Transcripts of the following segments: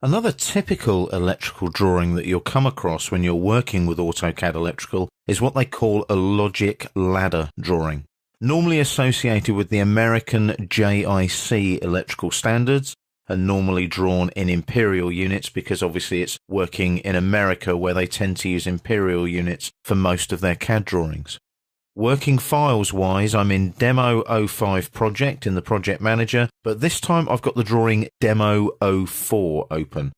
Another typical electrical drawing that you'll come across when you're working with AutoCAD Electrical is what they call a logic ladder drawing. Normally associated with the American JIC electrical standards and normally drawn in imperial units because obviously it's working in America where they tend to use imperial units for most of their CAD drawings. Working files wise, I'm in Demo 05 project in the project manager, but this time I've got the drawing Demo 04 open.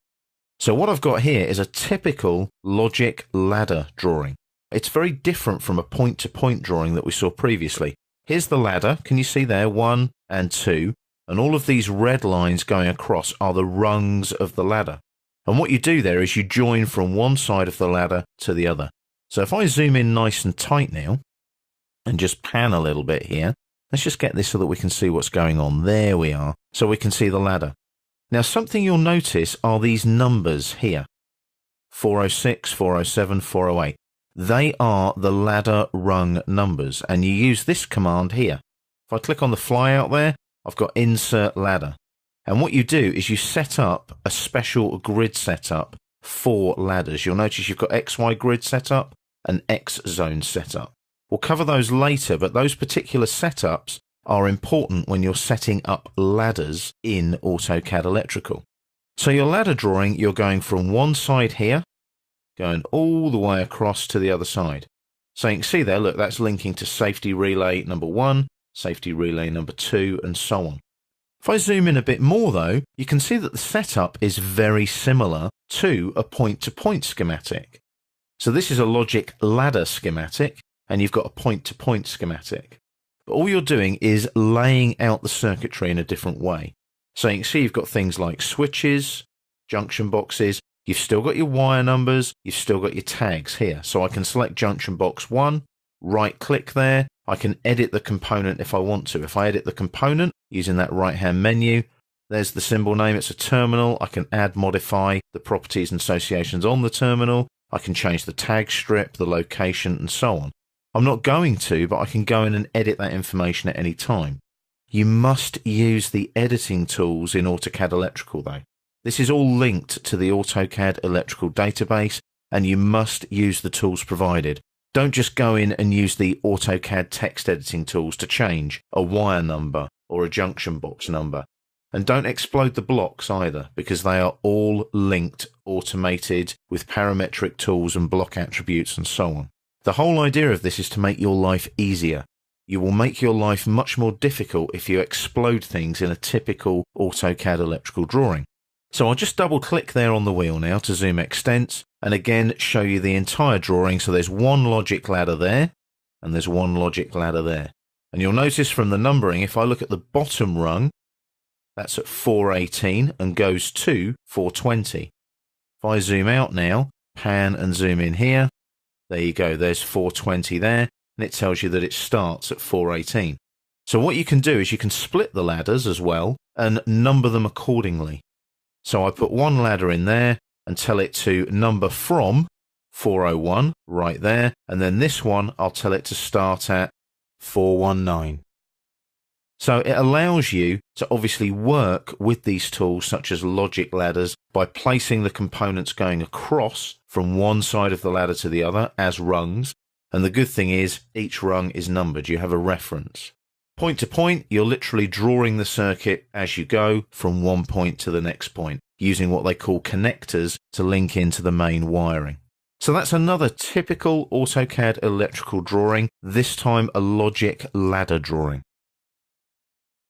So what I've got here is a typical logic ladder drawing. It's very different from a point-to-point drawing that we saw previously. Here's the ladder. Can you see there? 1 and 2. And all of these red lines going across are the rungs of the ladder. And what you do there is you join from one side of the ladder to the other. So if I zoom in nice and tight now, and just pan a little bit here, let's just get this so that we can see what's going on. There we are. So we can see the ladder. Now something you'll notice are these numbers here. 406, 407, 408. They are the ladder rung numbers, and you use this command here. If I click on the flyout there, I've got insert ladder. And what you do is you set up a special grid setup for ladders. You'll notice you've got XY grid setup and X zone setup. We'll cover those later, but those particular setups are important when you're setting up ladders in AutoCAD Electrical. So your ladder drawing, you're going from one side here, going all the way across to the other side. So you can see there, look, that's linking to safety relay number 1, safety relay number 2, and so on. If I zoom in a bit more though, you can see that the setup is very similar to a point-to-point schematic. So this is a logic ladder schematic, and you've got a point-to-point schematic. But all you're doing is laying out the circuitry in a different way. So you can see you've got things like switches, junction boxes, you've still got your wire numbers, you've still got your tags here. So I can select junction box 1, right-click there, I can edit the component if I want to. If I edit the component using that right-hand menu, there's the symbol name, it's a terminal, I can add, modify the properties and associations on the terminal, I can change the tag strip, the location, and so on. I'm not going to, but I can go in and edit that information at any time. You must use the editing tools in AutoCAD Electrical though. This is all linked to the AutoCAD Electrical database, and you must use the tools provided. Don't just go in and use the AutoCAD text editing tools to change a wire number or a junction box number. And don't explode the blocks either, because they are all linked, automated with parametric tools and block attributes and so on. The whole idea of this is to make your life easier. You will make your life much more difficult if you explode things in a typical AutoCAD electrical drawing. So I'll just double click there on the wheel now to zoom extents and again show you the entire drawing. So there's one logic ladder there and there's one logic ladder there. And you'll notice from the numbering, if I look at the bottom rung, that's at 418 and goes to 420. If I zoom out now, pan and zoom in here, there you go, there's 420 there, and it tells you that it starts at 418. So what you can do is you can split the ladders as well and number them accordingly. So I put one ladder in there and tell it to number from 401 right there, and then this one I'll tell it to start at 419. So it allows you to obviously work with these tools such as logic ladders by placing the components going across from one side of the ladder to the other as rungs. And the good thing is each rung is numbered. You have a reference. Point to point, you're literally drawing the circuit as you go from one point to the next point, using what they call connectors to link into the main wiring. So that's another typical AutoCAD electrical drawing, this time a logic ladder drawing.